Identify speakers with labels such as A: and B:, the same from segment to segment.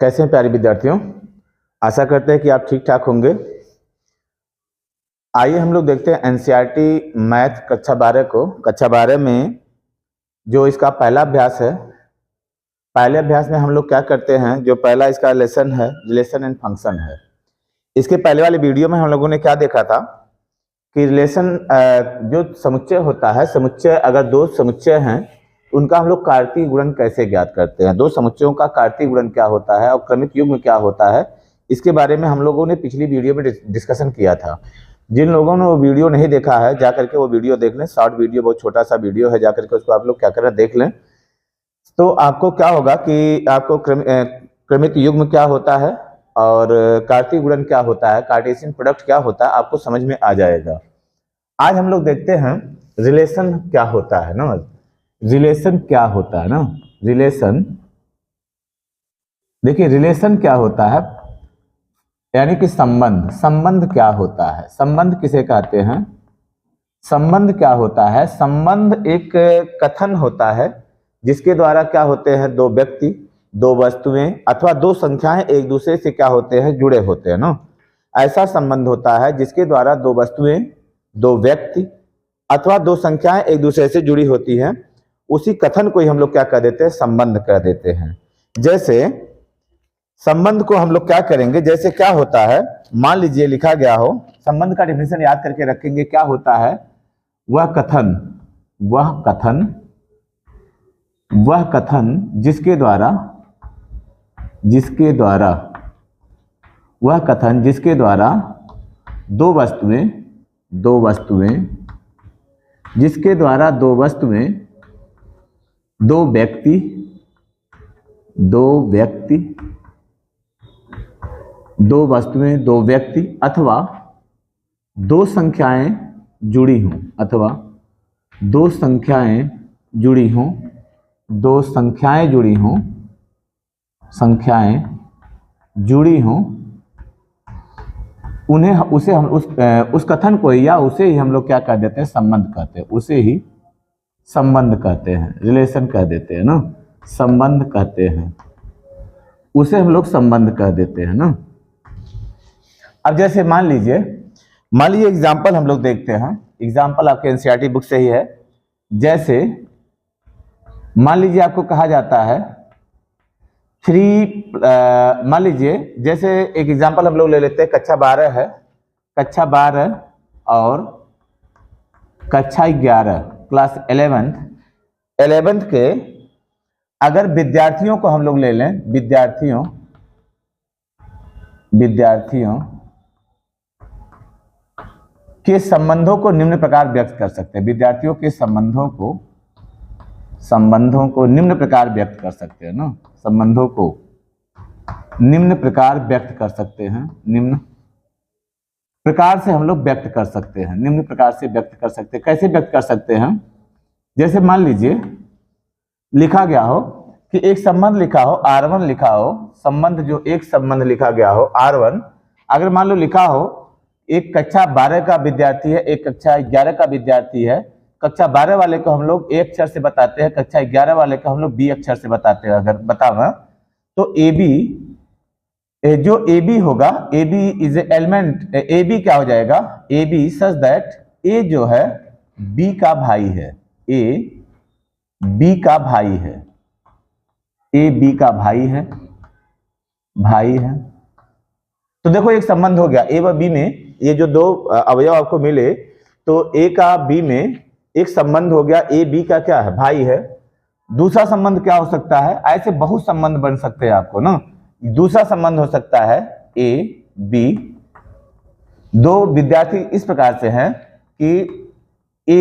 A: कैसे हैं प्यारे विद्यार्थियों, आशा करते हैं कि आप ठीक ठाक होंगे। आइए हम लोग देखते हैं एनसीईआरटी मैथ कक्षा 12 को। कक्षा 12 में जो इसका पहला अभ्यास है, पहले अभ्यास में हम लोग क्या करते हैं, जो पहला इसका लेसन है रिलेशन एंड फंक्शन है। इसके पहले वाले वीडियो में हम लोगों ने क्या देखा था कि रिलेशन जो समुच्चय होता है, समुच्चय अगर दो समुच्चय हैं उनका हम लोग कार्तीय गुणन कैसे ज्ञात करते हैं, दो समुच्चयों का कार्तीय गुणन क्या होता है और क्रमिक युग्म क्या होता है, इसके बारे में हम लोगों ने पिछली वीडियो में डिस्कशन किया था। जिन लोगों ने वो वीडियो नहीं देखा है जा करके वो वीडियो देख लें। शॉर्ट वीडियो, बहुत छोटा सा वीडियो है, जा करके उसको आप लोग क्या करें देख लें। तो आपको क्या होगा कि आपको क्रमिक युग्म क्या होता है और कार्तीय गुणन क्या होता है, कार्टेशियन प्रोडक्ट क्या होता है, आपको समझ में आ जाएगा। आज हम लोग देखते हैं रिलेशन क्या होता है ना, रिलेशन क्या होता है ना, रिलेशन। देखिए रिलेशन क्या होता है, यानी कि संबंध। संबंध क्या होता है, संबंध किसे कहते हैं, संबंध क्या होता है। संबंध एक कथन होता है जिसके द्वारा क्या होते हैं, दो व्यक्ति, दो वस्तुएं अथवा दो संख्याएं एक दूसरे से क्या होते हैं, जुड़े होते हैं ना। ऐसा संबंध होता है जिसके द्वारा दो वस्तुएं, दो व्यक्ति अथवा दो संख्याएं एक दूसरे से जुड़ी होती हैं। उसी कथन को ही हम लोग क्या कह देते हैं, संबंध कह देते हैं। जैसे संबंध को हम लोग क्या करेंगे, जैसे क्या होता है, मान लीजिए लिखा गया हो, संबंध का डेफिनेशन याद करके रखेंगे। क्या होता है, वह कथन, वह कथन, वह कथन जिसके द्वारा, जिसके द्वारा, वह कथन जिसके द्वारा दो वस्तुएं, दो वस्तुएं, जिसके द्वारा दो वस्तुएं, दो व्यक्ति, दो व्यक्ति, दो वस्तुएं, दो व्यक्ति अथवा दो संख्याएं जुड़ी हों, अथवा दो संख्याएं जुड़ी हों, दो संख्याएं जुड़ी हों, संख्याएं जुड़ी हों, उन्हें उसे हम उस कथन को या उसे ही हम लोग क्या कह देते हैं, संबंध कहते हैं। उसे ही संबंध कहते हैं, रिलेशन कह देते हैं ना, संबंध कहते हैं, उसे हम लोग संबंध कह देते हैं ना। अब जैसे मान लीजिए एग्जाम्पल हम लोग देखते हैं। एग्जाम्पल आपके एनसीईआरटी बुक से ही है। जैसे मान लीजिए आपको कहा जाता है मान लीजिए जैसे एक एग्जाम्पल हम लोग ले लेते हैं, कक्षा 12 है, कक्षा 12 और कक्षा 11, क्लास 11th के अगर विद्यार्थियों को हम लोग ले लें, विद्यार्थियों के संबंधों को निम्न प्रकार व्यक्त कर सकते हैं। विद्यार्थियों के संबंधों को निम्न प्रकार व्यक्त कर सकते हैं ना, संबंधों को निम्न प्रकार व्यक्त कर सकते हैं, निम्न प्रकार से हम लोग व्यक्त कर सकते हैं, निम्न प्रकार से व्यक्त कर सकते हैं। कैसे व्यक्त कर सकते हैं, जैसे मान लीजिए लिखा गया हो कि एक संबंध लिखा हो, R1 लिखा हो, संबंध जो एक संबंध लिखा गया हो R1, अगर मान लो लिखा हो एक कक्षा 12 का विद्यार्थी है, एक कक्षा 11 का विद्यार्थी है। कक्षा 12 वाले को हम लोग A अक्षर से बताते हैं, कक्षा 11 वाले को हम लोग B अक्षर से बताते हैं। अगर बतावा तो AB, जो AB होगा, AB is a element, AB क्या हो जाएगा, AB सच दैट A जो है B का भाई है, A B का भाई है, A B का भाई है, भाई है। तो देखो एक संबंध हो गया A व B में, ये जो दो अवयव आपको मिले तो A का B में एक संबंध हो गया, A B का क्या है, भाई है। दूसरा संबंध क्या हो सकता है, ऐसे बहुत संबंध बन सकते हैं आपको ना। दूसरा संबंध हो सकता है A B, दो विद्यार्थी इस प्रकार से हैं कि A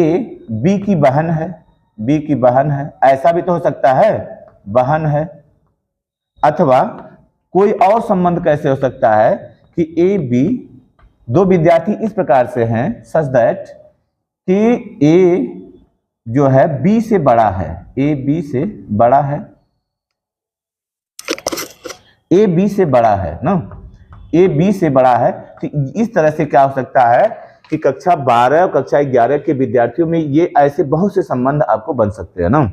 A: B की बहन है, B की बहन है, ऐसा भी तो हो सकता है, बहन है। अथवा कोई और संबंध कैसे हो सकता है कि A B, दो विद्यार्थी इस प्रकार से हैं सच दैट कि A जो है B से बड़ा है, A B से बड़ा है, A B से बड़ा है ना, A B से बड़ा है। तो इस तरह से क्या हो सकता है कि कक्षा 12 और कक्षा 11 के विद्यार्थियों में ये ऐसे बहुत से संबंध आपको बन सकते हैं ना।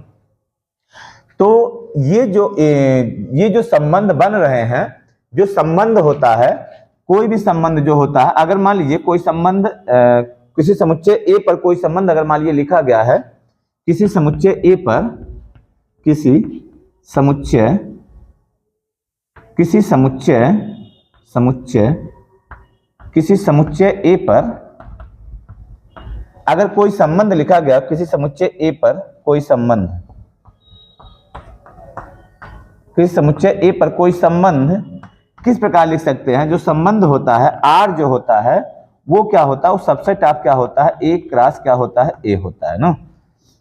A: तो ये जो संबंध बन रहे हैं, जो संबंध होता है, कोई भी संबंध जो होता है, अगर मान लीजिए कोई संबंध किसी समुच्चय ए पर कोई संबंध अगर मान लीजिए लिखा गया है, किसी समुच्चय ए पर, किसी समुच्चय ए पर अगर कोई संबंध लिखा गया, किसी समुच्चय ए पर कोई संबंध, किसी समुच्चय ए पर कोई संबंध किस प्रकार लिख सकते हैं? जो संबंध होता है R जो होता है वो क्या होता है, वो सबसेट ऑफ क्या होता है, A क्रॉस क्या होता है, A होता है ना।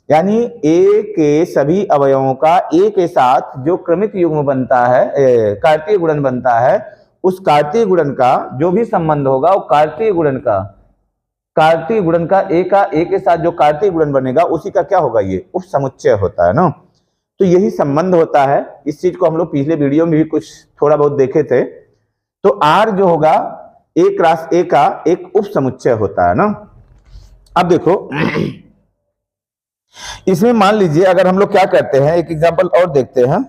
A: यानी A के सभी अवयवों का A के साथ जो क्रमिक युग्म बनता है, कार्तीय गुणन बनता है, उस कार्तीय गुणन का जो भी संबंध होगा वो कार्तीय गुणन का A के साथ जो कार्तीय गुणन बनेगा उसी का क्या होगा, ये उप समुच्चय होता है ना। तो यही संबंध होता है। इस चीज को हम लोग पिछले वीडियो में भी कुछ थोड़ा बहुत देखे थे। तो R जो होगा A क्रॉस A का एक उप समुच्चय होता है ना। अब देखो इसमें मान लीजिए अगर हम लोग क्या करते हैं, एक एग्जांपल और देखते हैं।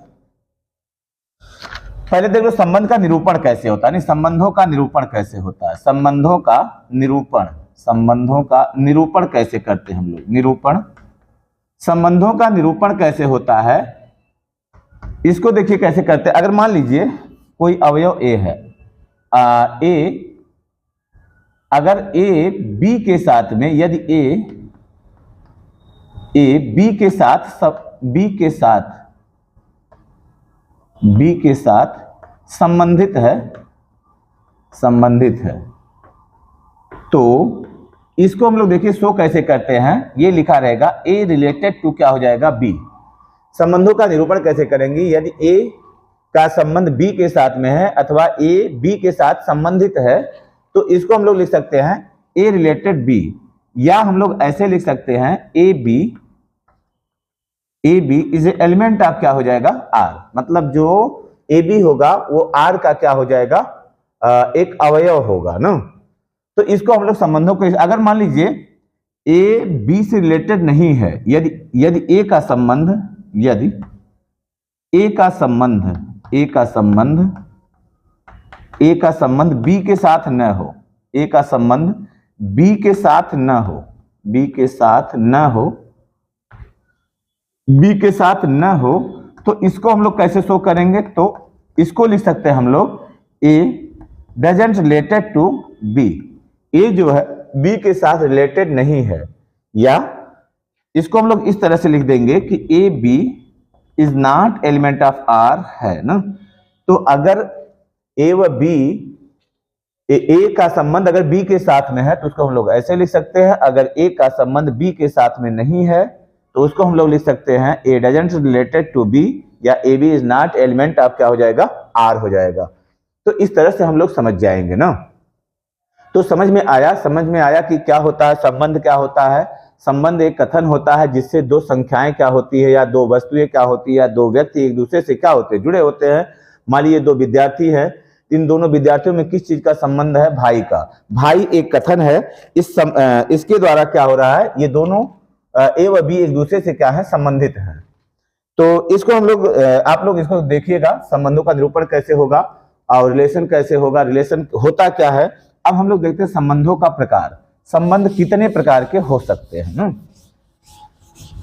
A: पहले देख लो संबंध का निरूपण कैसे होता है, नहीं संबंधों का निरूपण कैसे होता है, संबंधों का निरूपण कैसे करते हैं हम लोग, संबंधों का निरूपण कैसे होता है, इसको देखिए कैसे करते हैं। अगर मान लीजिए कोई अवयव A है, अगर A B के साथ में, यदि A B के साथ संबंधित है, तो इसको हम लोग देखिए शो कैसे करते हैं। ये लिखा रहेगा A रिलेटेड टू क्या हो जाएगा, B। संबंधों का निरूपण कैसे करेंगे, यदि A का संबंध B के साथ में है अथवा A B के साथ संबंधित है, तो इसको हम लोग लिख सकते हैं A रिलेटेड B, या हम लोग ऐसे लिख सकते हैं AB is a element of क्या हो जाएगा, R। मतलब जो AB होगा वो R का क्या हो जाएगा, एक अवयव होगा ना। तो इसको हम लोग संबंधों को, अगर मान लीजिए A B से रिलेटेड नहीं है, यदि A का संबंध B के साथ न हो, A का संबंध B के साथ न हो, तो इसको हम लोग कैसे शो करेंगे, तो इसको लिख सकते हैं हम लोग A doesn't related to B। A जो है B के साथ रिलेटेड नहीं है, या इसको हम लोग इस तरह से लिख देंगे कि A B is not element of R है ना। तो अगर A व B, A का संबंध अगर B के साथ में है तो उसको हम लोग ऐसे लिख सकते हैं। अगर A का संबंध B के साथ में नहीं है तो उसको हम लोग लिख सकते हैं A doesn't related to B, या AB is not element of क्या हो जाएगा, R हो जाएगा। तो इस तरह से हम लोग समझ जाएंगे ना। तो समझ में आया कि क्या होता है संबंध, क्या होता है संबंध। एक कथन होता है जिससे दो संख्याएं क्या होती है, या दो वस्तुएं क्या होती है, या दो व्यक्ति एक दूसरे से क्या होते हैं, जुड़े होते हैं। मान लीजिए दो विद्यार्थी हैं, इन दोनों विद्यार्थियों में किस चीज का संबंध है, भाई का। भाई एक कथन है, इसके द्वारा क्या हो रहा है, ये दोनों A व B एक दूसरे से क्या है, संबंधित हैं। तो इसको हम लोग, आप लोग इसको देखिएगा संबंधों का निरूपण कैसे होगा और रिलेशन कैसे होगा, रिलेशन होता क्या है। अब हम लोग देखते हैं संबंधों का प्रकार। संबंध कितने प्रकार के हो सकते हैं ना,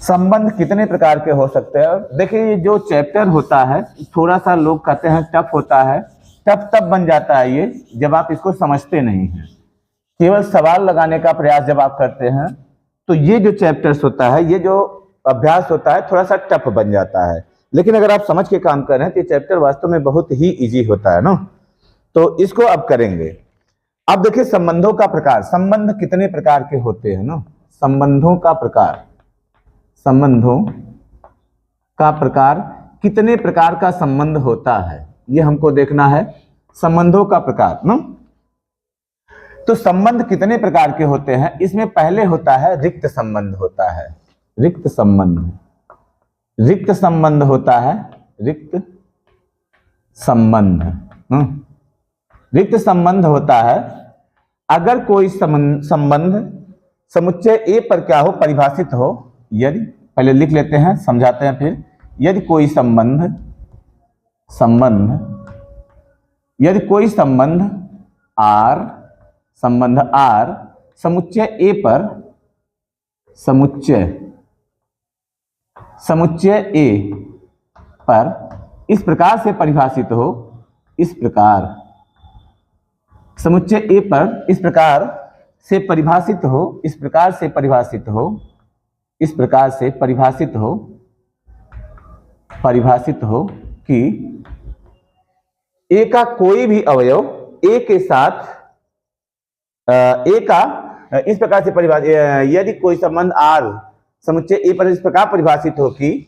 A: संबंध कितने प्रकार के हो सकते हैं। देखिए जो चैप्टर होता है थोड़ा सा लोग कहते हैं टफ होता है, टफ तब बन जाता है ये जब आप इसको समझते नहीं हैं। केवल सवाल लगाने का प्रयास जब आप करते हैं तो ये जो चैप्टर्स होता है, ये जो अभ्यास होता है थोड़ा सा टफ बन जाता है। लेकिन अगर आप समझ के काम कर रहे हैं तो ये चैप्टर वास्तव में बहुत ही इजी होता है ना। तो इसको अब करेंगे। अब देखिए संबंधों का प्रकार, संबंध कितने प्रकार के होते हैं ना, संबंधों का प्रकार कितने प्रकार का संबंध होता है, ये हमको देखना है। संबंधों का प्रकार ना, तो संबंध कितने प्रकार के होते हैं। इसमें पहले होता है रिक्त संबंध होता है, रिक्त संबंध होता है, रिक्त संबंध होता है अगर कोई संबंध समुच्चय A पर क्या हो, परिभाषित हो। यदि, पहले लिख लेते हैं समझाते हैं फिर। यदि कोई संबंध R समुच्चय A पर इस प्रकार से परिभाषित हो, इस प्रकार समुच्चय A पर इस प्रकार से परिभाषित हो कि A का कोई भी अवयव A के साथ A का इस प्रकार से परिभाषित, यदि कोई संबंध R समुच्चय A पर इस प्रकार परिभाषित हो कि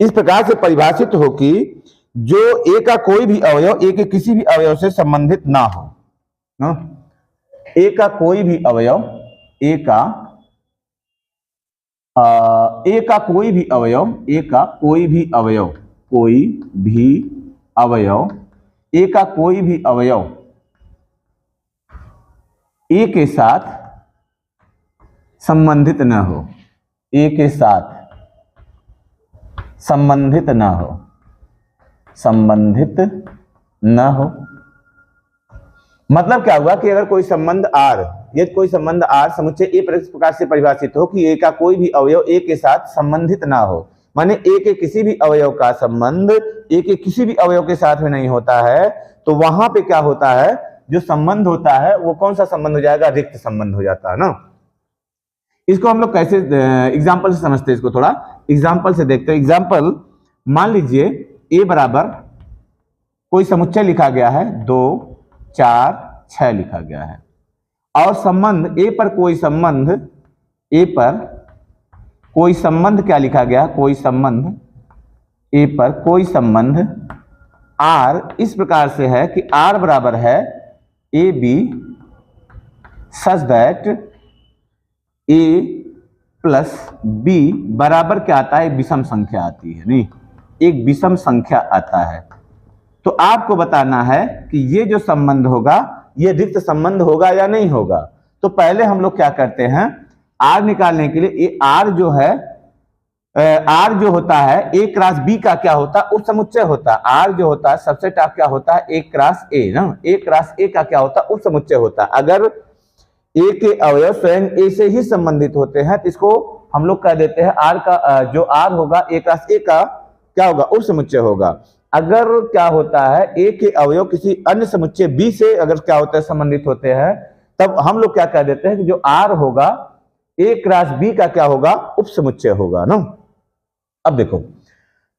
A: इस प्रकार से परिभाषित हो कि जो A का कोई भी अवयव A के किसी भी अवयव से संबंधित ना हो, A का कोई भी अवयव A का कोई भी अवयव A के साथ संबंधित न हो, मतलब क्या हुआ कि अगर कोई संबंध R, यदि कोई संबंध R समुच्चय A पर इस प्रकार से परिभाषित हो कि A का कोई भी अवयव A के साथ संबंधित ना हो, माने A के किसी भी अवयव का संबंध A के किसी भी अवयव के साथ में नहीं होता है, तो वहां पे क्या होता है, जो संबंध होता है वो कौन सा संबंध हो जाएगा, रिक्त संबंध हो जाता है ना। इसको हम लोग कैसे एग्जाम्पल से समझते हैं, इसको थोड़ा एग्जाम्पल से देखते हैं। एग्जाम्पल, मान लीजिए A बराबर कोई समुच्चय लिखा गया है 2 4 6 लिखा गया है, और संबंध A पर कोई संबंध क्या लिखा गया, कोई संबंध A पर कोई संबंध R इस प्रकार से है कि R बराबर है AB such that A plus B बराबर क्या आता है, विषम संख्या आती है, नहीं एक विषम संख्या आता है। तो आपको बताना है कि ये जो संबंध होगा ये रिक्त संबंध होगा या नहीं होगा। तो पहले हम लोग क्या करते हैं, R निकालने के लिए, ये R जो है, R जो होता है A क्रॉस B का क्या होता है, उप समुच्चय होता है। R जो होता है सबसेट ऑफ क्या होता है, A क्रॉस A ना, A क्रॉस A का क्या होता है, उप समुच्चय होता है। अगर A के अवयव स्वयं A से ही संबंधित होते हैं तो इसको हम लोग कह देते हैं R का जो R होगा A क्रॉस A का क्या होगा, उप समुच्चय होगा। अगर क्या होता है A के अवयव किसी अन्य समुच्चय B से अगर क्या होता है संबंधित होते हैं, तब हम लोग क्या कह देते हैं कि जो R होगा A क्रॉस B का क्या होगा, उप समुच्चय होगा ना। अब देखो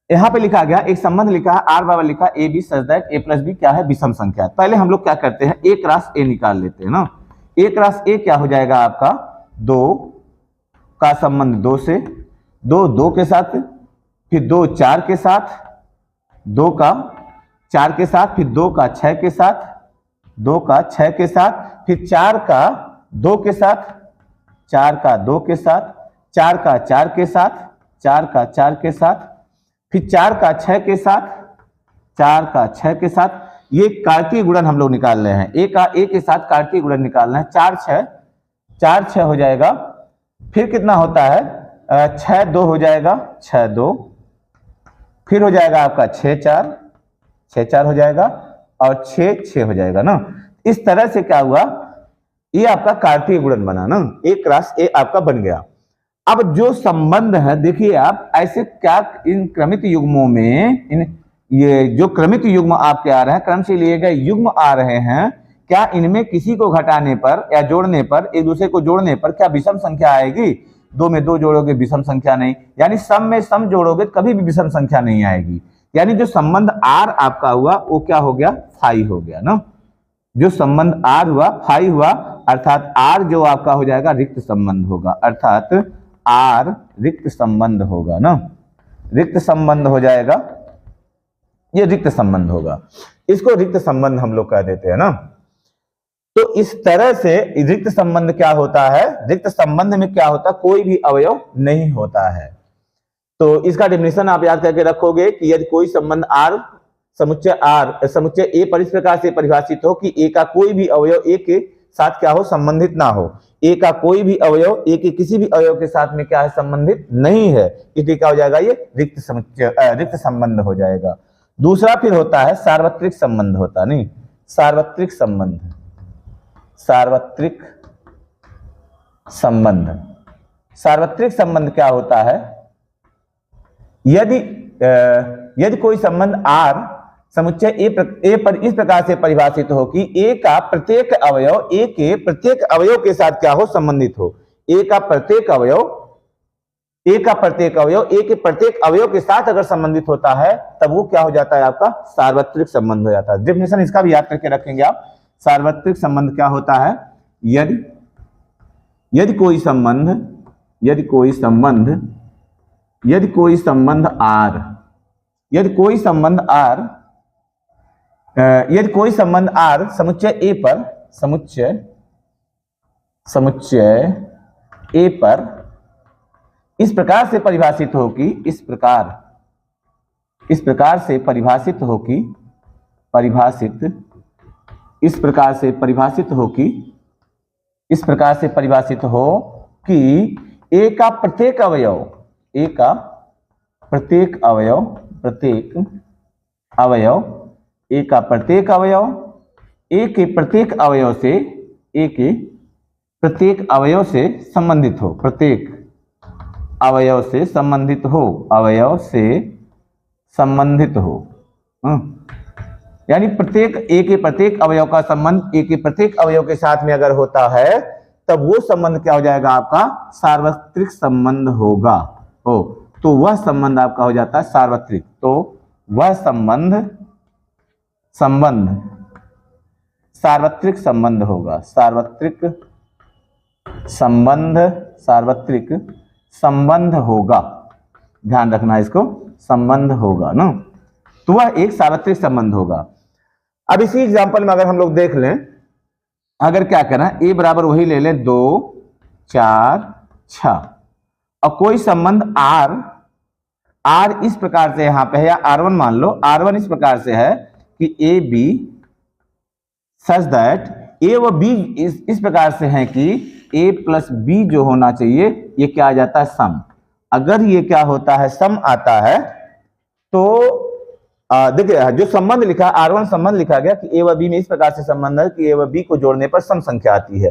A: यहाँ पे लिखा गया, एक संबंध लिखा है R बराबर लिखा A B such that A plus B क्या है, विषम संख्या। पहले हम लोग क्या करते हैं, A क्रॉस A निकाल लेते हैं ना। A क्रॉस A क्या हो जाएगा आपका, 2 का संबंध 2 से, 2 2 के साथ, फिर 2 4 के साथ, 2 का 4 के साथ, फिर 2 का 6 के साथ, 2 का 6 के साथ, फिर 4 का 2 के साथ, 4 का 2 के साथ, 4 का 4 के साथ, 4 का 4 के साथ, फिर 4 का 6 के साथ, 4 का 6 के साथ। ये कार्तीय गुणन हम लोग निकाल रहे हैं, A का A के साथ कार्तीय गुणन निकालना है। 4 6 हो जाएगा, फिर कितना होता है, 6 2 हो जाएगा, 6 2, फिर हो जाएगा आपका 6 4 हो जाएगा, और 6 6 हो जाएगा ना। इस तरह से क्या हुआ, ये आपका कार्तीय गुणन बना ना, A क्रॉस A आपका बन गया। अब जो संबंध है देखिए आप, ऐसे क्या इन क्रमित युग्मों में, ये जो क्रमित युग्म आपके आ रहे हैं, क्रम से लिए गए युग्म आ रहे हैं, क्या इनमें किसी को घटाने पर या जोड़ने पर, एक दूसरे को जोड़ने पर क्या विषम संख्या आएगी। 2 में 2 जोड़ोगे विषम संख्या नहीं, यानी सम में सम जोड़ोगे कभी भी विषम संख्या नहीं आएगी। यानी जो संबंध R आपका हुआ वो क्या हो गया, फाई हो गया ना। जो संबंध R हुआ फाई हुआ, अर्थात R जो आपका हो जाएगा रिक्त संबंध होगा, अर्थात R रिक्त संबंध होगा ना, रिक्त संबंध हो जाएगा, ये रिक्त संबंध होगा। इसको रिक्त संबंध हम लोग कह देते हैं ना। तो इस तरह से रिक्त संबंध क्या होता है, रिक्त संबंध में क्या होता है, कोई भी अवयव नहीं होता है। तो इसका डेफिनेशन आप याद करके रखोगे कि यदि कोई संबंध R समुच्चय A पर इस प्रकार से परिभाषित हो कि A का कोई भी अवयव A के साथ क्या हो, संबंधित ना हो। ए का कोई भी अवयव ए के किसी भी अवयव के साथ में क्या है, संबंधित नहीं है, इसलिए क्या हो जाएगा, ये रिक्त रिक्त संबंध हो जाएगा। दूसरा फिर होता है सार्वत्रिक संबंध, होता नहीं, सार्वत्रिक संबंध, सार्वत्रिक संबंध। सार्वत्रिक संबंध क्या होता है, यदि कोई संबंध R समुच्चय ए पर इस प्रकार से परिभाषित हो कि ए का प्रत्येक अवयव ए के प्रत्येक अवयव के साथ क्या हो, संबंधित हो। ए का प्रत्येक अवयव ए के प्रत्येक अवयव के साथ अगर संबंधित होता है तब वो क्या हो जाता है, आपका सार्वत्रिक संबंध हो जाता है। डेफिनेशन इसका भी याद करके रखेंगे आप। सार्वत्रिक संबंध क्या होता है, यदि कोई संबंध R समुच्चय ए पर इस प्रकार से परिभाषित हो कि इस प्रकार से परिभाषित हो कि ए का प्रत्येक ए के प्रत्येक अवयव से संबंधित हो, यानी प्रत्येक ए के प्रत्येक अवयव का संबंध ए के प्रत्येक अवयव के साथ में अगर होता है तब वो संबंध क्या हो जाएगा, आपका सार्वत्रिक संबंध होगा। तो वह संबंध आपका हो जाता है सार्वत्रिक। तो वह सार्वत्रिक संबंध होगा, सार्वत्रिक संबंध होगा, ध्यान रखना इसको, संबंध होगा ना। तो वह एक सार्वत्रिक संबंध होगा। अब इसी एग्जांपल में अगर हम लोग देख लें, अगर क्या करना, ए बराबर वही ले लें 2 4 6 और कोई संबंध R इस प्रकार से यहां पे है, या R1 मान लो, R1 इस प्रकार से है कि ए बी सच दैट ए व बी इस प्रकार से है कि ए प्लस बी जो होना चाहिए ये क्या आ जाता है, सम। अगर ये क्या होता है, सम आता है तो देखिए जो संबंध लिखा R1 संबंध लिखा गया कि ए व बी में इस प्रकार से संबंध है कि ए व बी को जोड़ने पर सम संख्या आती है।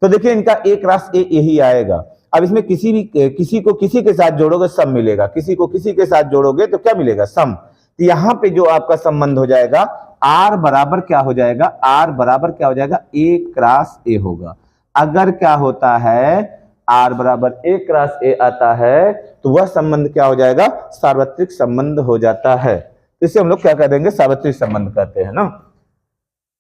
A: तो देखिए इनका ए क्रॉस ए यही आएगा। अब इसमें किसी को किसी के साथ जोड़ोगे सम मिलेगा, किसी को किसी के साथ जोड़ोगे तो क्या मिलेगा, सम। तो यहाँ पे जो आपका संबंध हो जाएगा R बराबर क्या हो जाएगा, ए क्रॉस ए होगा। अगर क्या होता है R बराबर ए क्रॉस ए आता है तो वह संबंध क्या हो जाएगा, सार्वत्रिक संबंध हो जाता है। इसे हम लोग क्या कह देंगे, सार्वत्रिक संबंध कहते हैं ना।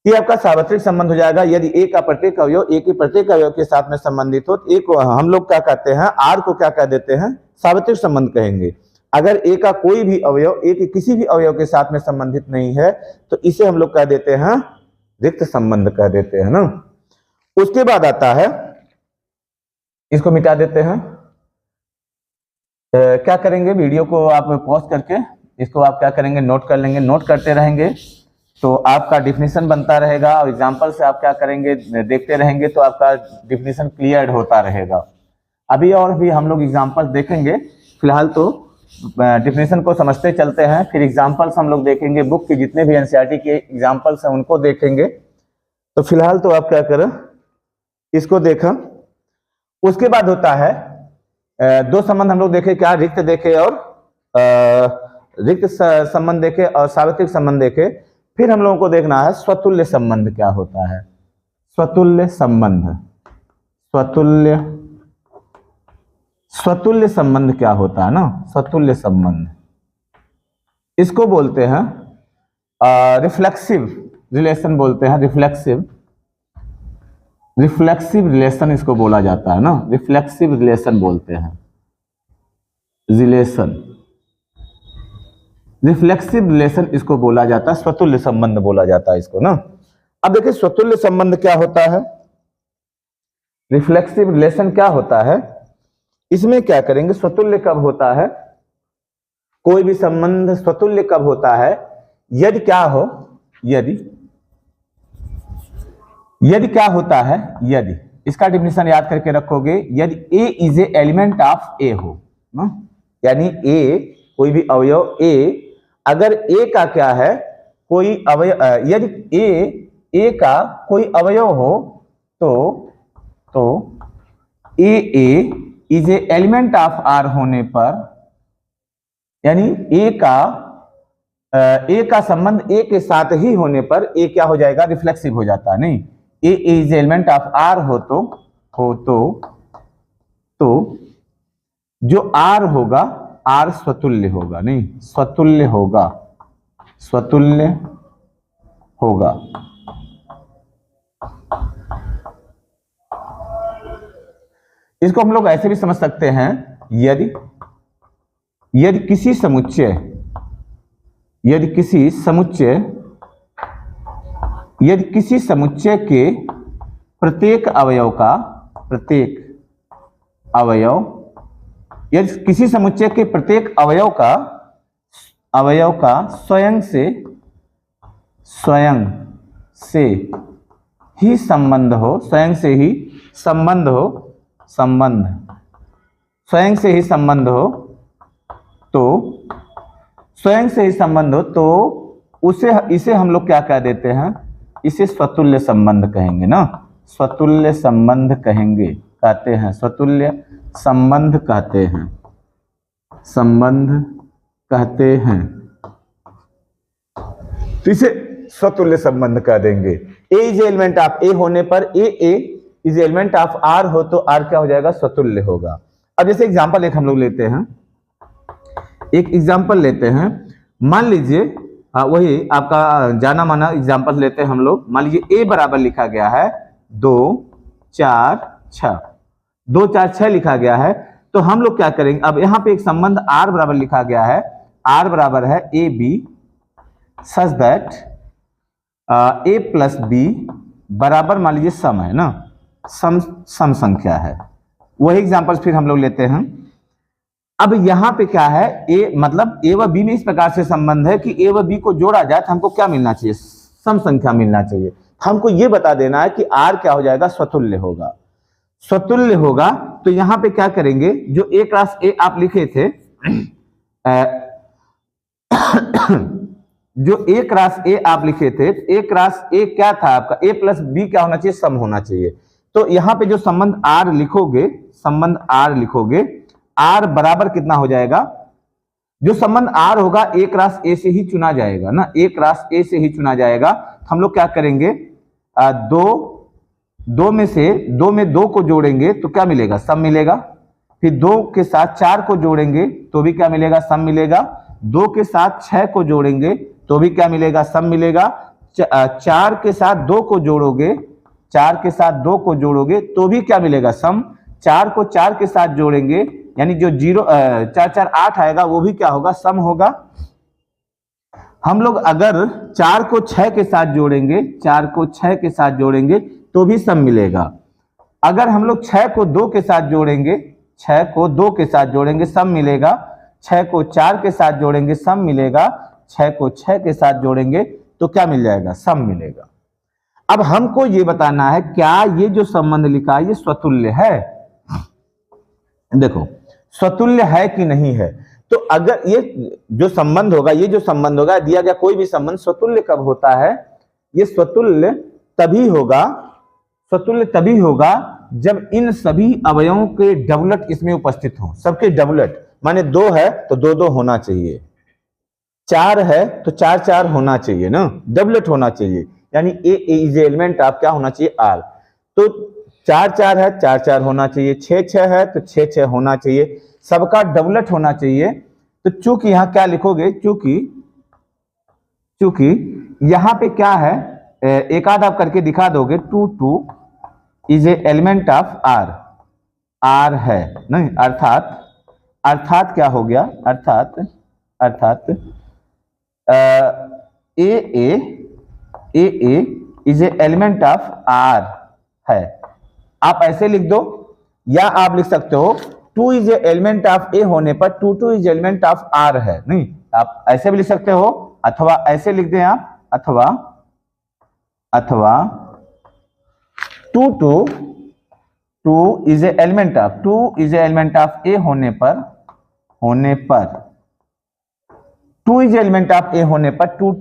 A: ये आपका सार्वत्रिक संबंध हो जाएगा यदि ए का प्रत्येक अवयव ए के प्रत्येक अवयव के साथ में संबंधित हो। ए को हम लोग क्या कहते हैं, R को क्या कह देते हैं, सार्वत्रिक संबंध कहेंगे। अगर ए का कोई भी अवयव ए के किसी भी अवयव के साथ में संबंधित नहीं है तो इसे हम लोग कह देते हैं रिक्त संबंध कह देते हैं ना। उसके बाद आता है, इसको मिटा देते हैं। क्या करेंगे, वीडियो को आप पॉज करके इसको आप क्या करेंगे, नोट कर लेंगे। नोट करते रहेंगे तो आपका डिफिनीशन बनता रहेगा और एग्जाम्पल से आप क्या करेंगे, देखते रहेंगे तो आपका डिफिनीशन क्लियर होता रहेगा। अभी और भी हम लोग एग्जाम्पल देखेंगे, फिलहाल तो डिफिनीशन को समझते चलते हैं, फिर एग्जाम्पल्स हम लोग देखेंगे। बुक के जितने भी एनसीईआरटी के एग्जाम्पल्स हैं उनको देखेंगे। तो फिलहाल तो आप क्या करें, इसको देखा। उसके बाद होता है दो संबंध हम लोग देखे, क्या रिक्त देखे और रिक्त संबंध देखे और सार्वत्रिक संबंध देखे। फिर हम लोगों को देखना है स्वतुल्य संबंध क्या होता है। स्वतुल्य संबंध, स्वतुल्य संबंध क्या होता है ना, स्वतुल्य संबंध इसको बोलते हैं रिफ्लेक्सिव रिलेशन बोलते हैं। रिफ्लेक्सिव रिलेशन इसको बोला जाता है ना, रिफ्लेक्सिव रिलेशन बोलते हैं। रिफ्लेक्सिव रिलेशन इसको बोला जाता है, स्वतुल्य संबंध बोला जाता है इसको ना। अब देखिए स्वतुल्य संबंध क्या होता है, रिफ्लेक्सिव रिलेशन क्या होता है। इसमें क्या करेंगे, स्वतुल्य कब होता है, कोई भी संबंध स्वतुल्य कब होता है, यदि क्या हो, यदि क्या होता है, यदि इसका डिफिनेशन याद करके रखोगे, यदि ए इज ए एलिमेंट ऑफ ए हो ना, यानी ए कोई भी अवयव ए, अगर ए का क्या है कोई अवयव, यदि ए का कोई अवयव हो तो A is a element of R होने पर, यानी ए का संबंध ए के साथ ही होने पर ए क्या हो जाएगा, रिफ्लेक्सिव हो जाता है। नहीं, ए इज एलिमेंट ऑफ आर हो तो जो आर होगा, आर स्वतुल्य होगा। नहीं, स्वतुल्य होगा, स्वतुल्य होगा। इसको हम लोग ऐसे भी समझ सकते हैं, यदि किसी समुच्चय के प्रत्येक अवयव यदि किसी समुच्चय के प्रत्येक अवयव का स्वयं से ही संबंध हो, स्वयं से ही संबंध हो तो इसे हम लोग क्या कह देते हैं, इसे स्वतुल्य संबंध कहेंगे ना, स्वतुल्य संबंध कहते हैं, स्वतुल्य संबंध कहते हैं। तो इसे स्वतुल्य संबंध कह देंगे। ए इज एलिमेंट ऑफ ए होने पर ए इज एलिमेंट ऑफ आर हो तो आर क्या हो जाएगा, स्वतुल्य होगा। अब जैसे एग्जांपल एक हम लोग लेते हैं, मान लीजिए वही आपका जाना माना एग्जांपल लेते हैं हम लोग। मान लीजिए ए बराबर लिखा गया है 2 4 6, 2 4 6 लिखा गया है। तो हम लोग क्या करेंगे, अब यहाँ पे एक संबंध आर बराबर लिखा गया है, आर बराबर है A B such that A plus B बराबर मान लीजिए सम है ना, सम संख्या है। वही एग्जांपल फिर हम लोग लेते हैं। अब यहाँ पे क्या है, ए मतलब ए व बी में इस प्रकार से संबंध है कि ए व बी को जोड़ा जाए तो हमको क्या मिलना चाहिए, सम संख्या मिलना चाहिए। हमको ये बता देना है कि आर क्या हो जाएगा, स्वतुल्य होगा। तो यहाँ पे क्या करेंगे, जो ए क्रॉस ए आप लिखे थे, जो ए क्रॉस ए आप लिखे थे, ए क्रॉस ए क्या था आपका, ए प्लस बी क्या होना चाहिए, सम होना चाहिए। तो यहाँ पे जो संबंध आर लिखोगे, आर बराबर कितना हो जाएगा, जो संबंध आर होगा ए क्रॉस ए से ही चुना जाएगा ना, ए क्रॉस ए से ही चुना जाएगा। हम लोग क्या करेंगे, दो में 2 को जोड़ेंगे तो क्या मिलेगा, सम मिलेगा। फिर 2 के साथ 4 को जोड़ेंगे तो भी क्या मिलेगा, सम मिलेगा। 2 के साथ 6 को जोड़ेंगे तो भी क्या मिलेगा, सम मिलेगा। 4 के साथ 2 को जोड़ोगे, 4 के साथ 2 को जोड़ोगे तो भी क्या मिलेगा, सम। 4 को 4 के साथ जोड़ेंगे यानी जो 4 4 8 आएगा वो भी क्या होगा, सम होगा। हम लोग अगर 4 को 6 के साथ जोड़ेंगे, 4 को 6 के साथ जोड़ेंगे तो भी सम मिलेगा। अगर हम लोग 6 को 2 के साथ जोड़ेंगे, 6 को 2 के साथ जोड़ेंगे, सम मिलेगा। 6 को 4 के साथ जोड़ेंगे, सम मिलेगा। 6 को 6 के साथ जोड़ेंगे तो क्या मिल जाएगा, सम मिलेगा। अब हमको ये बताना है क्या ये जो संबंध लिखा है ये स्वतुल्य है। देखो स्वतुल्य है कि नहीं है। तो अगर ये जो संबंध होगा, दिया गया कोई भी संबंध स्वतुल्य कब होता है, ये स्वतुल्य तभी होगा जब इन सभी अवयवों के डबलट इसमें उपस्थित हो। सबके डबलट माने 2 है तो 2 2 होना चाहिए, 4 है तो 4 4 होना चाहिए ना, डबलट होना चाहिए। यानी ए इज एलिमेंट ऑफ क्या होना चाहिए, आर। तो 4 4 है 4 4 होना चाहिए, 6 6 है तो 6 6 होना चाहिए, सबका डबलट होना चाहिए। तो चूंकि यहां क्या लिखोगे, चूंकि यहां पे क्या है, एक आध आप करके दिखा दोगे, 2 2 is a element of R है नहीं, अर्थात क्या हो गया, अर्थात A is a element of R है। आप ऐसे लिख दो या आप लिख सकते हो 2 is a element of A होने पर 2 2 इज एलिमेंट ऑफ आर है। नहीं, आप ऐसे भी लिख सकते हो अथवा ऐसे लिख दें आप, अथवा two is a element of A होने पर two is element of A होने पर two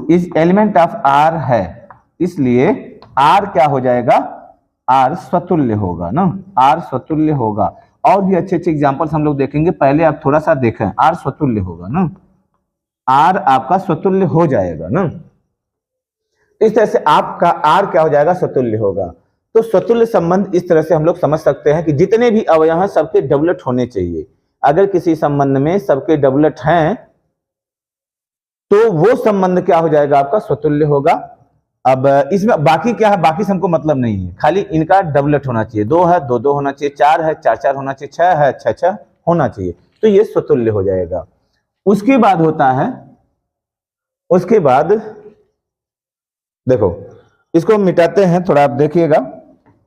A: is element of R है, इसलिए आर क्या हो जाएगा, आर स्वतुल्य होगा ना, आर स्वतुल्य होगा। और भी अच्छे अच्छे एग्जांपल्स हम लोग देखेंगे, पहले आप थोड़ा सा देखें, आर स्वतुल्य होगा ना, आर आपका स्वतुल्य हो जाएगा ना। इस तरह से आपका आर क्या हो जाएगा, स्वतुल्य होगा। तो स्वतुल्य संबंध इस तरह से हम लोग समझ सकते हैं कि जितने भी अवयव हैं सबके डबलेट होने चाहिए। अगर किसी संबंध में सबके डबलेट हैं तो वो संबंध क्या हो जाएगा, आपका स्वतुल्य होगा। अब इसमें बाकी क्या है, बाकी से हमको मतलब नहीं है, खाली इनका डबलेट होना चाहिए। 2 है 2 2 होना चाहिए, 4 है 4 4 होना चाहिए, 6 है 6 6 होना चाहिए, तो ये स्वतुल्य हो जाएगा। उसके बाद होता है, उसके बाद देखो इसको मिटाते हैं, थोड़ा आप देखिएगा,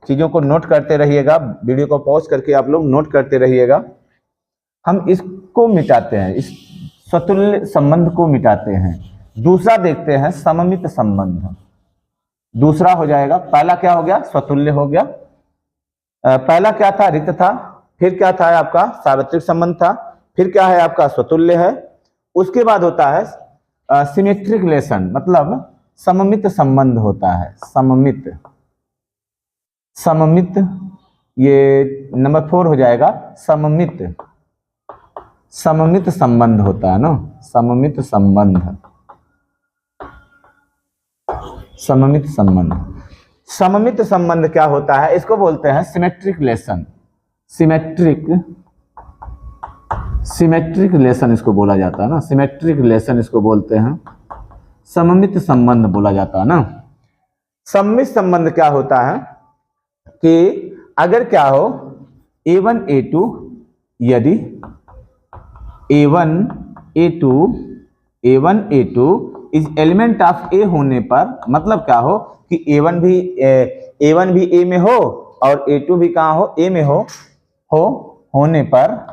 A: चीजों को नोट करते रहिएगा, वीडियो को पॉज करके आप लोग नोट करते रहिएगा। हम इसको मिटाते हैं, इस स्वतुल्य संबंध को मिटाते हैं। दूसरा देखते हैं सममित संबंध। दूसरा हो जाएगा, पहला क्या हो गया, स्वतुल्य हो गया। पहला क्या था, रिक्त था। फिर क्या था आपका, सार्वत्रिक संबंध था। फिर क्या है आपका, स्वतुल्य है। उसके बाद होता है सिमेट्रिक रिलेशन, मतलब सममित संबंध होता है। सममित ये नंबर 4 हो जाएगा। सममित संबंध होता है ना, सममित संबंध। सममित संबंध क्या होता है, इसको बोलते हैं सिमेट्रिक रिलेशन। सिमेट्रिक रिलेशन इसको बोला जाता है ना, सिमेट्रिक रिलेशन इसको बोलते हैं, सममित संबंध बोला जाता है ना। सममित संबंध क्या होता है कि अगर क्या हो, A1 A2, यदि A1 A2 इस एलिमेंट ऑफ ए होने पर, मतलब क्या हो कि A1 भी A में हो और A2 भी कहाँ हो, A में होने पर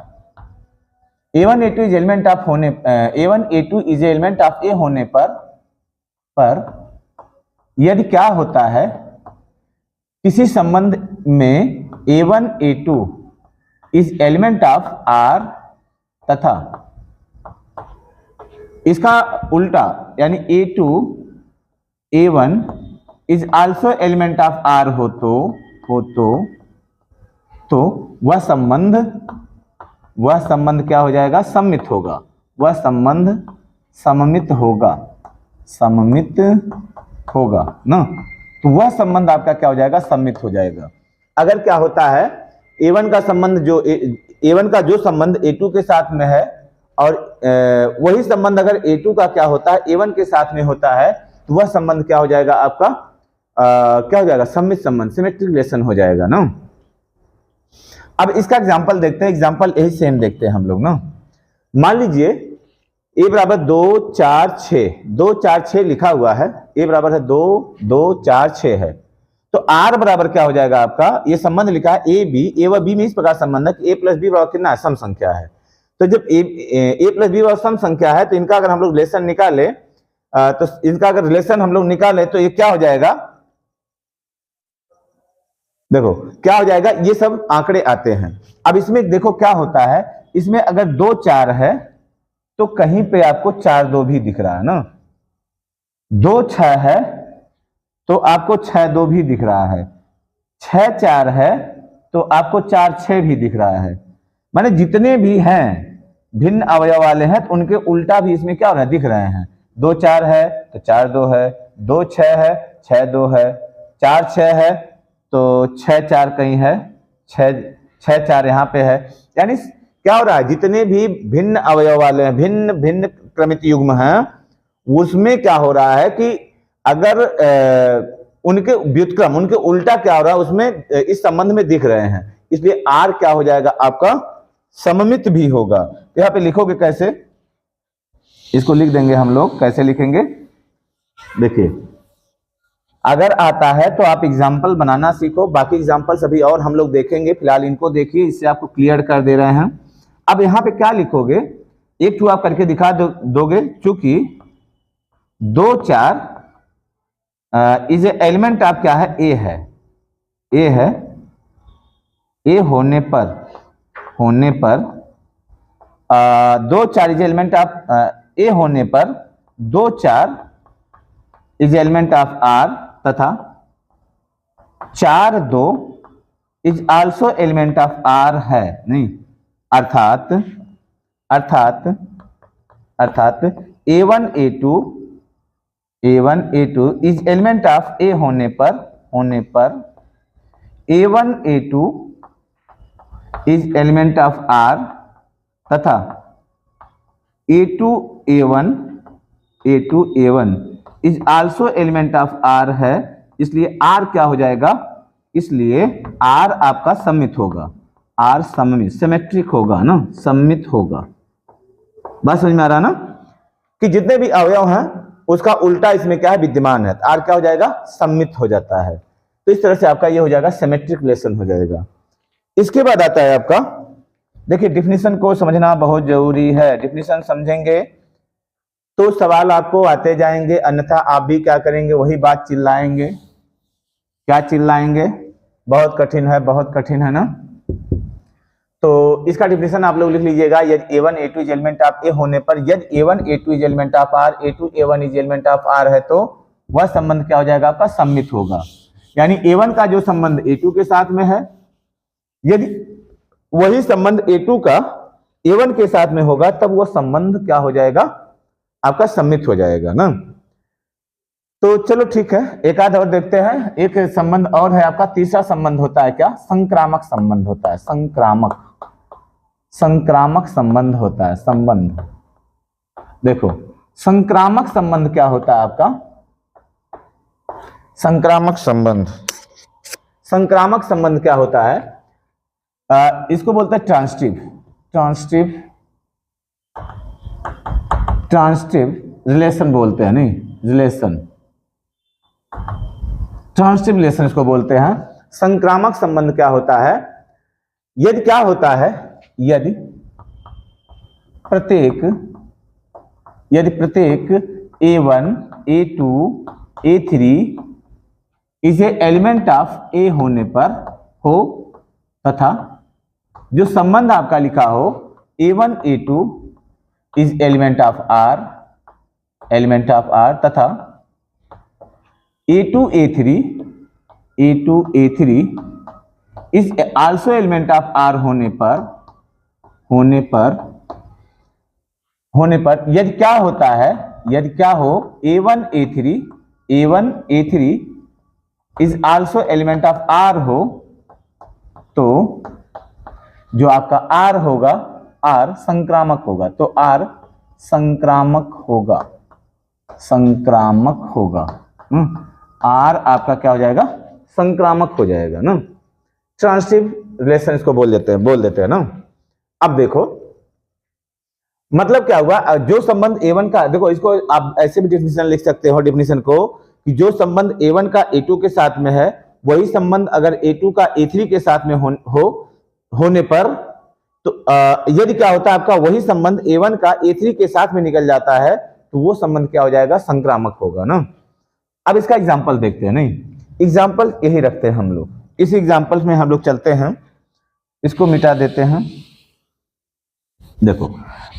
A: A1 A2 is element of A1 A2 is element of A होने पर यदि क्या होता है, किसी संबंध में A1 A2 is element of are तथा इसका उल्टा यानी A2 A1 is also element of R हो तो वह संबंध क्या हो जाएगा, सममित होगा। वह संबंध सममित होगा ना, तो वह संबंध आपका क्या हो जाएगा, सममित हो जाएगा। अगर क्या होता है, A1 का संबंध A1 का जो संबंध A2 के साथ में है और वही संबंध अगर A2 का क्या होता है, A1 के साथ में होता है, तो वह संबंध क्या हो जाएगा आपका, क्या हो जाएगा, सममित संबंध, सिमेट्रिक रिलेशन हो जाएगा ना। अब इसका एग्जांपल देखते हैं, एग्जांपल यही सेम देखते हैं हम लोग ना। मान लीजिए A बराबर 2 4 6, 2 4 6 लिखा हुआ है, A बराबर है 2 2 4 6 है, तो R बराबर क्या हो जाएगा आपका, ये संबंध लिखा है A व B में इस प्रकार संबंध है कि A प्लस B बराबर कितना है, सम संख्या है। तो जब A प्लस B बराबर सम संख्या है, तो इनका अगर हम लोग रिलेशन निकाले, तो इनका अगर रिलेशन हम लोग निकाले तो ये क्या हो जाएगा, देखो क्या हो जाएगा, ये सब आंकड़े आते हैं। अब इसमें देखो क्या होता है, इसमें अगर 2 4 है तो कहीं पे आपको 4 2 भी दिख रहा है ना, 2 6 है तो आपको 6 2 भी दिख रहा है, 6 4 है तो आपको 4 6 भी दिख रहा है। माने जितने भी हैं भिन्न अवयव वाले हैं तो उनके उल्टा भी इसमें क्या हो रहा है, दिख रहे हैं। 2 4 है तो 4 2 है, 2 6 है 6 2 है, 4 6 है तो 6 4 कहीं है, 6 4 यहाँ पे है। यानी क्या हो रहा है, जितने भी भिन्न अवयव वाले हैं, भिन्न भिन्न क्रमित युग्म हैं, उसमें क्या हो रहा है कि अगर उनके व्युत्क्रम, उनके उल्टा क्या हो रहा है, उसमें इस संबंध में दिख रहे हैं, इसलिए R क्या हो जाएगा आपका, सममित भी होगा। यहाँ पे लिखोगे कैसे, इसको लिख देंगे हम लोग, कैसे लिखेंगे देखिए। अगर आता है तो आप एग्जाम्पल बनाना सीखो, बाकी एग्जाम्पल सभी और हम लोग देखेंगे, फिलहाल इनको देखिए, इससे आपको क्लियर कर दे रहे हैं। अब यहाँ पे क्या लिखोगे, एक टू आप करके दिखा दोगे, चूंकि 2 4 इज एलिमेंट ऑफ क्या है, ए है, ए है, ए होने पर दो चार इज एलिमेंट ऑफ ए होने पर 2 4 इज एलिमेंट ऑफ आर तथा 4 2 is also element of R है नहीं, अर्थात A1 A2 is element of A होने पर A1 A2 is element of are तथा A2 A1 is also element of R है, इसलिए आर क्या हो जाएगा, इसलिए आर आपका सम्मित होगा, आर सम्मित सिमेट्रिक होगा ना, सम्मित होगा। बात समझ में आ रहा ना कि जितने भी अवयव हैं उसका उल्टा इसमें क्या है, विद्यमान है, आर क्या हो जाएगा, सम्मित हो जाता है। तो इस तरह से आपका ये हो जाएगा सिमेट्रिक रिलेशन हो जाएगा। इसके बाद आता है आपका, देखिए डिफिनीशन को समझना बहुत जरूरी है, डिफिनीशन समझेंगे तो सवाल आपको आते जाएंगे, अन्यथा आप भी क्या करेंगे, वही बात चिल्लाएंगे। क्या चिल्लाएंगे, बहुत कठिन है, बहुत कठिन है ना। तो इसका डिफिनीशन आप लोग लिख लीजिएगा, यदि A1 A2 is element of A होने पर, यदि A1 A2 is element of R, A2 A1 is element of R है तो वह संबंध क्या हो जाएगा आपका, सम्मित होगा। यानी A1 का जो संबंध A2 के साथ में है, यदि वही संबंध A2 का A1 के साथ में होगा तब वो संबंध क्या हो जाएगा आपका, सम्मित हो जाएगा ना। तो चलो ठीक है, एक आध और देखते हैं। एक संबंध और है आपका, तीसरा संबंध होता है क्या, संक्रामक संबंध होता है, संक्रामक संबंध होता है। संबंध देखो, संक्रामक संबंध क्या होता है आपका, संक्रामक संबंध क्या होता है, इसको बोलते हैं ट्रांसिटिव रिलेशन बोलते हैं, नहीं रिलेशन, ट्रांसिटिव रिलेशन इसको बोलते हैं। संक्रामक संबंध क्या होता है, यदि क्या होता है, यदि प्रत्येक A1 A2 A3 इसे एलिमेंट ऑफ ए होने पर हो तथा जो संबंध आपका लिखा हो A1 A2 is element of are तथा A2 A3 is also element of R होने पर यदि क्या होता है, यदि क्या हो A1 A3 is also element of R हो, तो जो आपका आर होगा, आर संक्रामक होगा, तो आर संक्रामक होगा। आर आपका क्या हो जाएगा, संक्रामक हो जाएगा ना। ट्रांसिटिव रिलेशन इसको बोल देते हैं ना। अब देखो मतलब क्या हुआ, जो संबंध A1 का, देखो इसको आप ऐसे भी डेफिनेशन लिख सकते हो डेफिनेशन को, कि जो संबंध A1 का A2 के साथ में है वही संबंध अगर A2 का A3 के साथ में होने पर, तो यदि क्या होता है आपका, वही संबंध A1 का A3 के साथ में निकल जाता है तो वो संबंध क्या हो जाएगा, संक्रामक होगा ना। अब इसका एग्जाम्पल देखते हैं, नहीं एग्जाम्पल यही रखते हैं हम लोग, इस एग्जाम्पल में हम लोग चलते हैं, इसको मिटा देते हैं। देखो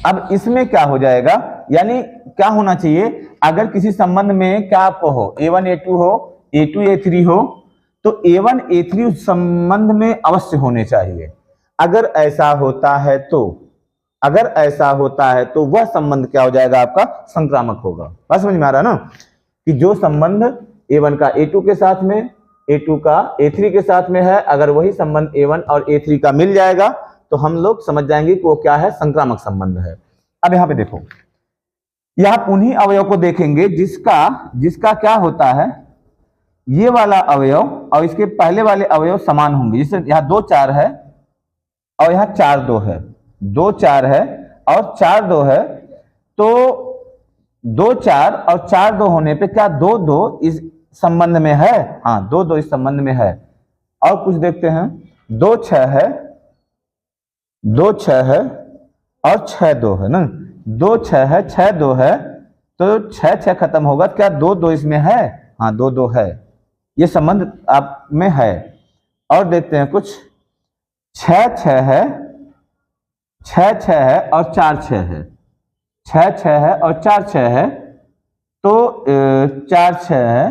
A: अब इसमें क्या हो जाएगा, यानी क्या होना चाहिए, अगर किसी संबंध में क्या आपको हो, A1 A2 हो, A2 A3 हो, तो A1 A3 उस संबंध में अवश्य होने चाहिए। अगर ऐसा होता है तो वह संबंध क्या हो जाएगा आपका, संक्रामक होगा। बात समझ में आ रहा है ना, कि जो संबंध A1 का A2 के साथ में, A2 का A3 के साथ में है, अगर वही संबंध A1 और A3 का मिल जाएगा तो हम लोग समझ जाएंगे कि वो क्या है, संक्रामक संबंध है। अब यहाँ पे देखो, यहाँ उन्हीं अवयव को देखेंगे जिसका क्या होता है, ये वाला अवयव और इसके पहले वाले अवयव समान होंगे। जैसे यहाँ 2 4 है और यहाँ 4 2 है, 2 4 है और 4 2 है, तो 2 4 और 4 2 होने पे क्या 2 2 इस संबंध में है, हाँ 2 2 इस संबंध में है। और कुछ देखते हैं, 2 6 है, 2 6 है और 6 2 है ना, 2 6 है 6 2 है, तो 6 6 खत्म होगा, क्या 2 2 इसमें है, हाँ 2 2 है, ये संबंध आप में है। और देखते हैं कुछ 6 6 है, 6 6 है और 4 6 है, 6 6 है और 4 6 है, तो 4 6 है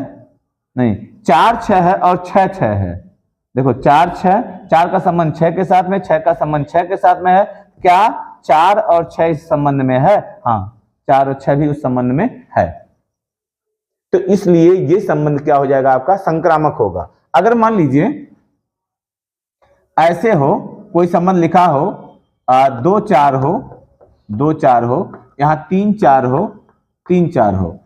A: नहीं, 4 6 है और 6 6 है। देखो 4 6, 4 का संबंध 6 के साथ में, 6 का संबंध 6 के साथ में है, क्या 4 और 6 इस संबंध में है? हाँ 4 और 6 भी उस संबंध में है। तो इसलिए ये संबंध क्या हो जाएगा आपका? संक्रामक होगा। अगर मान लीजिए ऐसे हो, कोई संबंध लिखा हो 2 4 हो, 2 4 हो, यहाँ 3 4 हो, 3 4 हो,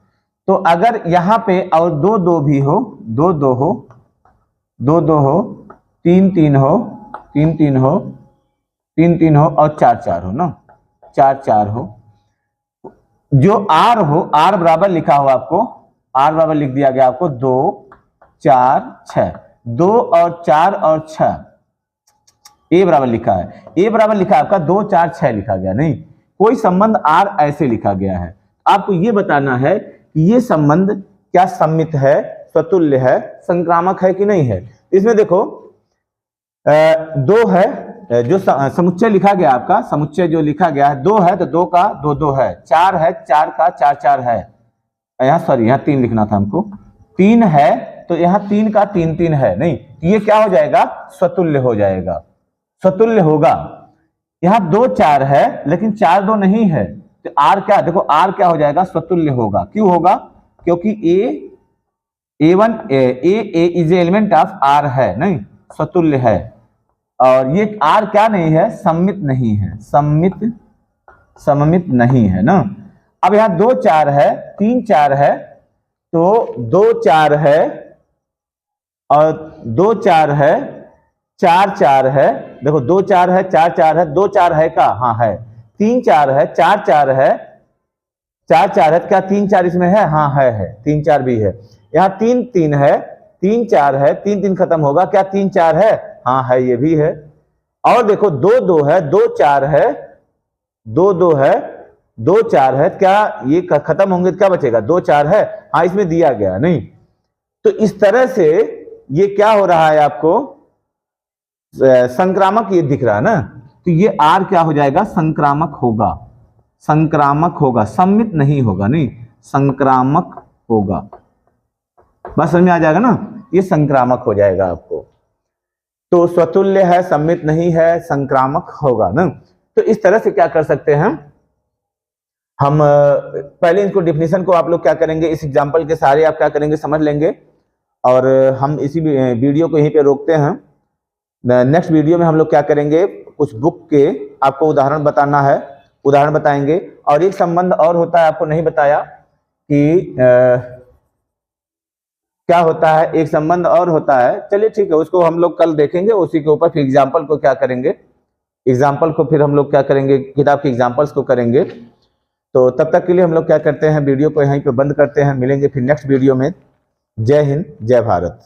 A: तो अगर यहाँ पे और 2 2 भी हो, 2 2 हो, 2 2 हो, 3 3 हो, 3 3 हो, 3 3 हो और 4 4 हो ना, 4 4 हो, जो आर हो, आर बराबर लिखा हो आपको, आर बराबर लिख दिया गया आपको 2 4 6, 2 और 4 और 6, ए बराबर लिखा है, ए बराबर लिखा है आपका 2 4 6 लिखा गया, नहीं कोई संबंध आर ऐसे लिखा गया है। आपको ये बताना है कि ये संबंध क्या सम्मित है, स्वतुल्य है, संक्रामक है कि नहीं है। इसमें देखो 2 है, जो समुच्चय लिखा गया आपका, समुच्चय जो लिखा गया है 2 है तो 2 का 2 2 है, 4 है 4 का 4 4 है, यहाँ सॉरी यहाँ 3 लिखना था हमको, 3 है तो यहाँ 3 का 3 3 है, नहीं ये क्या हो जाएगा? स्वतुल्य हो जाएगा, स्वतुल्य होगा। यहाँ 2 4 है लेकिन 4 2 नहीं है, तो आर क्या, देखो आर क्या हो जाएगा? स्वतुल्य होगा। क्यों होगा? क्योंकि A1 A is element of R है, नहीं स्वतुल्य है, और ये आर क्या नहीं है? सम्मित नहीं है, सममित नहीं है ना। अब यहाँ 2 4 है, 3 4 है, तो 2 4 है और 2 4 है, 4 4 है, देखो 2 4 है, 4 4 है, 2 4 है का? हाँ है, 3 4 है, 4 4 है, 4 4 है, क्या 3 4 इसमें है? हाँ है, 3 4 भी है। यहाँ 3 3 है, 3 4 है, 3 3 खत्म होगा, क्या 3 4 है? हाँ है, ये भी है। और देखो 2 2 है, 2 4 है, 2 2 है, 2 4 है, क्या ये खत्म होंगे तो क्या बचेगा? 2 4 है, हाँ इसमें दिया गया, नहीं तो इस तरह से ये क्या हो रहा है आपको? संक्रामक ये दिख रहा है ना, तो ये आर क्या हो जाएगा? संक्रामक होगा, संक्रामक होगा, सम्मित नहीं होगा, नहीं संक्रामक होगा। बस समझ में आ जाएगा ना, ये संक्रामक हो जाएगा आपको। तो स्वतुल्य है, सम्मित नहीं है, संक्रामक होगा ना। तो इस तरह से क्या कर सकते हैं हम? पहले इनको डिफिनीशन को आप लोग क्या करेंगे, इस एग्जांपल के सहारे आप क्या करेंगे समझ लेंगे, और हम इसी वीडियो को यहीं पे रोकते हैं। नेक्स्ट वीडियो में हम लोग क्या करेंगे, कुछ बुक के आपको उदाहरण बताना है, उदाहरण बताएंगे। और एक संबंध और होता है, आपको नहीं बताया कि क्या होता है, एक संबंध और होता है, चलिए ठीक है, उसको हम लोग कल देखेंगे। उसी के ऊपर फिर एग्जाम्पल को क्या करेंगे, एग्जाम्पल को फिर हम लोग क्या करेंगे, किताब के एग्जाम्पल्स को करेंगे। तो तब तक के लिए हम लोग क्या करते हैं, वीडियो को यहीं पे बंद करते हैं, मिलेंगे फिर नेक्स्ट वीडियो में। जय हिंद, जय भारत।